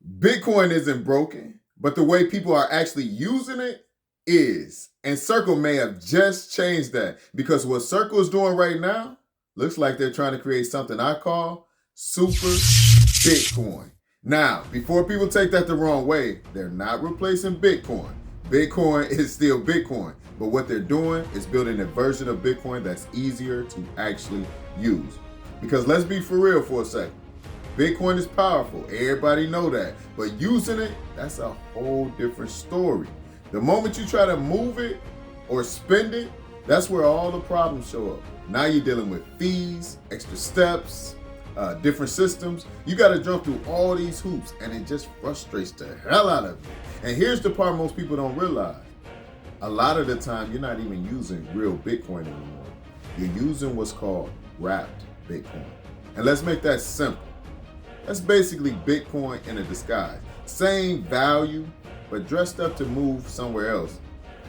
Bitcoin isn't broken, but the way people are actually using it is. And Circle may have just changed that because what Circle is doing right now looks like they're trying to create something I call super Bitcoin. Now, before people take that the wrong way, they're not replacing Bitcoin. Bitcoin is still Bitcoin, but what they're doing is building a version of Bitcoin that's easier to actually use. Because let's be for real for a second. Bitcoin is powerful. Everybody know that. But using it, that's a whole different story. The moment you try to move it or spend it, that's where all the problems show up. Now you're dealing with fees, extra steps, different systems. You got to jump through all these hoops, and it just frustrates the hell out of you. And here's the part most people don't realize. A lot of the time, you're not even using real Bitcoin anymore. You're using what's called wrapped Bitcoin. And let's make that simple. That's basically Bitcoin in a disguise. Same value, but dressed up to move somewhere else.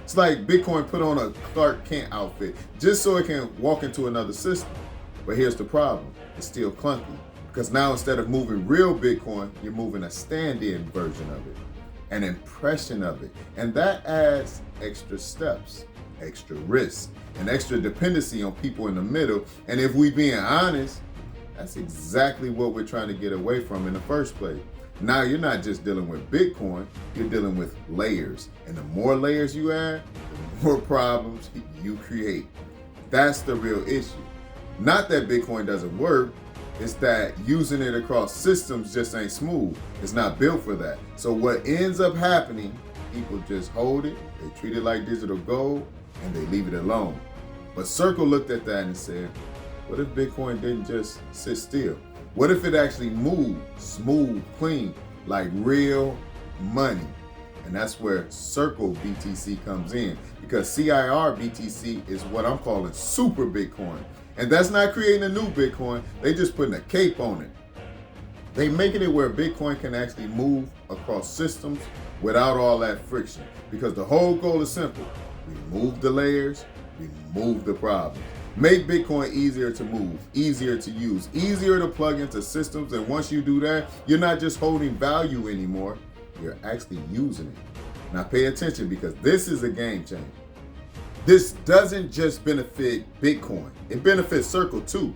It's like Bitcoin put on a Clark Kent outfit just so it can walk into another system. But here's the problem. It's still clunky. Because now instead of moving real Bitcoin, you're moving a stand-in version of it. An impression of it. And that adds extra steps, extra risk, and extra dependency on people in the middle. And if we being honest, that's exactly what we're trying to get away from in the first place. Now you're not just dealing with Bitcoin, you're dealing with layers. And the more layers you add, the more problems you create. That's the real issue. Not that Bitcoin doesn't work, it's that using it across systems just ain't smooth. It's not built for that. So what ends up happening, people just hold it, they treat it like digital gold, and they leave it alone. But Circle looked at that and said, what if Bitcoin didn't just sit still? What if it actually moved smooth, clean, like real money? And that's where cirBTC comes in, because cirBTC is what I'm calling super Bitcoin. And that's not creating a new Bitcoin, they just putting a cape on it. They making it where Bitcoin can actually move across systems without all that friction. Because the whole goal is simple. Remove the layers, remove the problem. Make Bitcoin easier to move, easier to use, easier to plug into systems. And once you do that, you're not just holding value anymore, you're actually using it. Now pay attention, because this is a game changer. This doesn't just benefit Bitcoin, it benefits Circle too.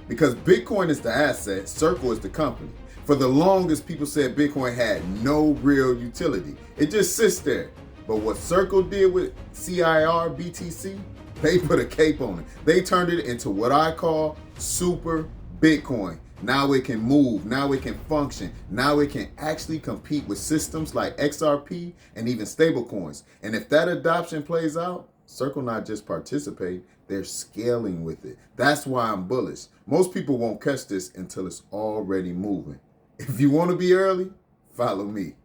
Because Bitcoin is the asset, Circle is the company. For the longest, people said Bitcoin had no real utility. It just sits there. But what Circle did with cirBTC, they put a cape on it. They turned it into what I call super Bitcoin. Now it can move, now it can function, now it can actually compete with systems like XRP and even stablecoins. And if that adoption plays out, Circle not just participate, they're scaling with it. That's why I'm bullish. Most people won't catch this until it's already moving. If you want to be early, follow me.